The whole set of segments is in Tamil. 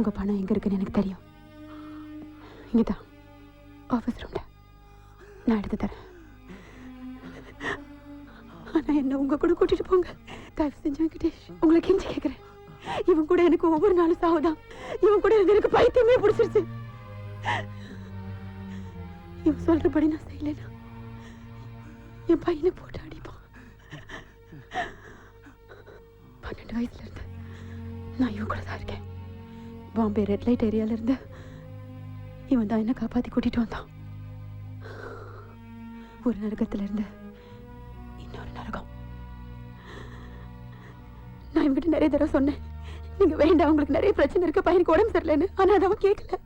உங்க பணம் எங்க இருக்குன்னு எனக்கு தெரியும். இங்கதான் ஆபீஸ் ரூம்ல. நான் எடுத்து தரேன். ஆனா என்ன உங்க கூட கூட்டிட்டு போங்க. தயவு செஞ்சு வெங்கடேஷ், உங்களை கெஞ்சி கேட்கிறேன். இவன் கூட எனக்கு ஒவ்வொரு நாளும் சாவுதான். இவன் கூட எனக்கு பைத்தியமே பிடிச்சிருச்சு. இவன் சொல்றபடி நான் செய்யலனா என் பையனை போட்டு அடிப்பான். 12 வயசுல இருந்து நான் இவன் கூட தான் இருக்கேன். பாம்பே ரெட் லைட் ஏரியால இருந்து இவன் தான் என்ன காப்பாத்தி கூட்டிட்டு வந்தான். ஒரு நரகத்துல இருந்து இன்னொரு நரகம். நான் இவங்கிட்ட நிறைய தடவை சொன்னேன், நீங்க வேண்டாம், உங்களுக்கு நிறைய பிரச்சனை இருக்கு, பையனுக்கு உடம்பு சரியில்லைன்னு. ஆனா அதை அவன் கேட்கல.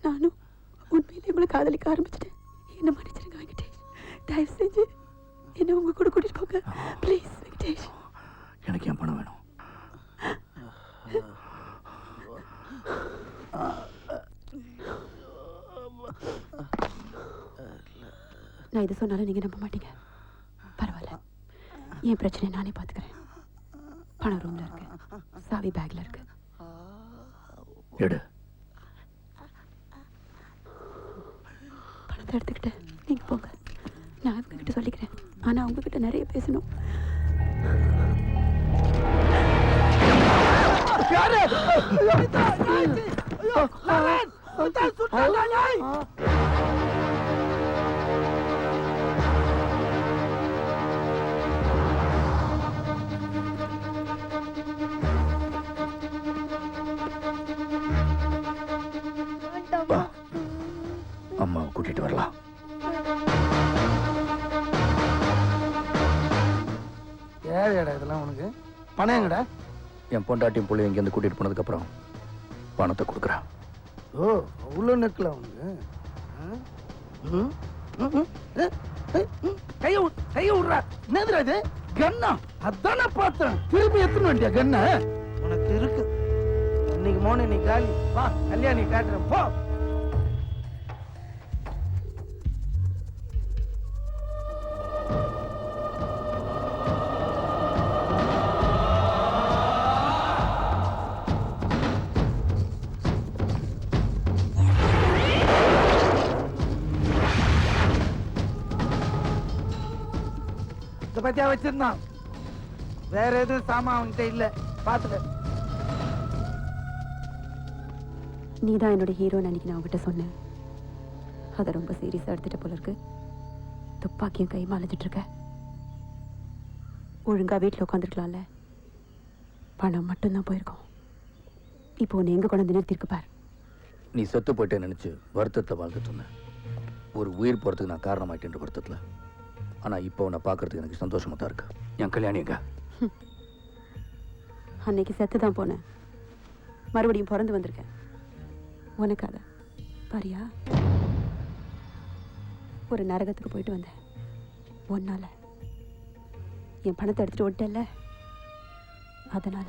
நானும் உண்மையிலே உங்களை காதலிக்க ஆரம்பிச்சிட்டேன். என்ன மன்னிச்சிருங்க வெங்கடேஷ். தயவு செஞ்சு என்ன உங்க கூட கூட்டிட்டு போங்க ப்ளீஸ் வெங்கடேஷ். எனக்கு என் பணம் வேணும். நான் இது சொன்னாலும் நீங்க நம்ப மாட்டீங்க. பரவாயில்ல, என் பிரச்சனை நானே பாத்துக்கிறேன். பணம் ரூம்ல இருக்கு, சாவி பேக்ல இருக்கு. எடு. பணத்தை எடுத்துக்கிட்டு நீங்க போங்க. நான் அவங்க கிட்ட சொல்லிக்கிறேன். ஆனா அவங்க கிட்ட நிறைய பேசணும். அம்மாவை கூட்டிட்டு வரலாம். ஏழையடா இதெல்லாம் உனக்கு. பணம் எங்கடா? என் பொண்டாட்டியும் புள்ளி இங்கேருந்து கூட்டிட்டு போனதுக்கு அப்புறம் பணத்தை கொடுக்குறேன். ஓ, அவ்வளோ நெக்கல உனக்கு. கைய விடுறா. என்னதுடா இது? கன்னா? அதானே பார்த்தேன். திருப்பி எத்தனை வேண்டிய கண்ண உனக்கு இருக்கு. இன்னைக்கு மோன நீ காலி. வா கல்யாணி காட்டுறேன் போ. பத்தியா வச்சிருந்தான். வேற எதுவும் சாமான் அவன்கிட்ட இல்ல. பாத்துக்க. நீதான் என்னோட ஹீரோன்னு அன்னைக்கு நான் உங்ககிட்ட சொன்னேன். அதை ரொம்ப சீரியஸா எடுத்துட்ட போல இருக்கு. துப்பாக்கியும் கை மாலைஞ்சிட்டு இருக்க. ஒழுங்கா வீட்டுல உட்காந்துருக்கலாம்ல. பணம் மட்டும்தான் போயிருக்கோம். இப்போ உன்னை எங்க கொண்டு நிறுத்திருக்கு பார். நீ செத்து போயிட்டே நினைச்சு வருத்தத்தில் வாழ்ந்துட்டு இருந்தேன். ஒரு உயிர் போறதுக்கு நான் காரணமாயிட்டேன் வருத்தத்தில். ஆனா இப்போ உன்னை பார்க்கறதுக்கு எனக்கு சந்தோஷமா தான் இருக்கு. என் கல்யாணி எங்க? அன்னைக்கு செத்து தான் போனேன். மறுபடியும் பிறந்து வந்திருக்கேன் உனக்காக. பாரியா, ஒரு நரகத்துக்கு போயிட்டு வந்தேன் ஒன்னால. என் பணத்தை எடுத்துட்டு விட்டல, அதனால.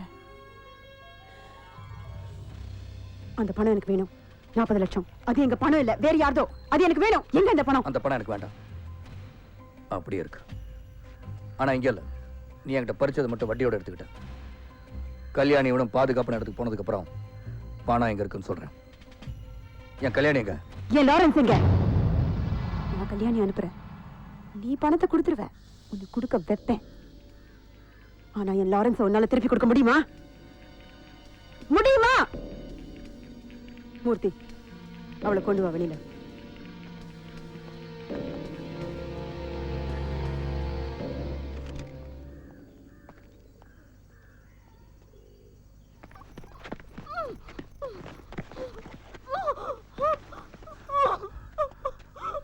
அந்த பணம் எனக்கு வேணும். 40 லட்சம். அது எங்க பணம் இல்ல, வேற யாரதோ. அது எனக்கு வேணும். எங்க அந்த பணம்? அந்த பணம் எனக்கு வேண்டாம். அப்படியே இருக்கு. ஆனா இங்க இல்ல, நீ என்கிட்ட பறிச்சதை மட்டும் வட்டியோட எடுத்துக்கிட்ட. கல்யாணி இவனும் பாதுகாப்பான இடத்துக்கு போனதுக்கு அப்புறம் பணம் எங்க இருக்குன்னு சொல்றேன். என் கல்யாணி எங்க? என் லாரன்ஸ் எங்க? நான் கல்யாணி அனுப்புறேன். நீ பணத்தை கொடுத்துருவ. உனக்கு கொடுக்க வைப்பேன். ஆனா என் லாரன்ஸ் உன்னால திருப்பி கொடுக்க முடியுமா? முடியுமா? மூர்த்தி, அவளை கொண்டு வா வெளியில.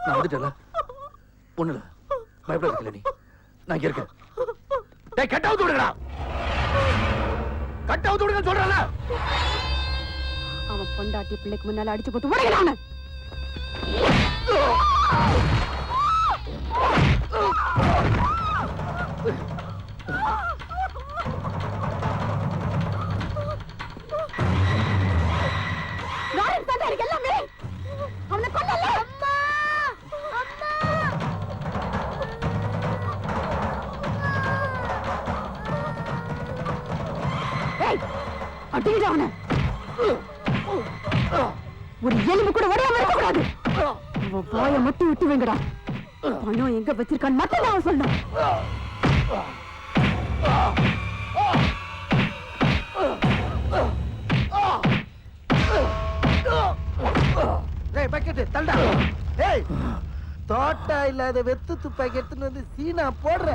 நான் வந்துட்டல. ஒண்ணுல பயப்படாத நீ. நான் இங்க இருக்கேன். டேய், கட் அவுட் விடுங்கடா. கட் அவுட் விடுங்க சொல்றல. அவன் பொண்டாட்டி பிள்ளைக்கு முன்னால அடிச்சு போட்டு உடையறானே. லாரன்ஸ் தான் இருக்கு எல்லாமே. அவனை கொல்லல. அம்மா, அம்மா. டேய் அடிடா அவனை. ஒரு எலும்பு கூட உடையாம இருக்க கூடாது. அவன் வாயை மட்டும் விட்டு வைங்கடா. பணம் எங்க வச்சிருக்கான்னு மட்டும் அவன் சொல்லணும். டேய் பக்கெட் தள்ளுடா. டேய் தோட்டா இல்லாத வெத்து துப்பாக்கி எடுத்துன்னு வந்து சீனா போடுற.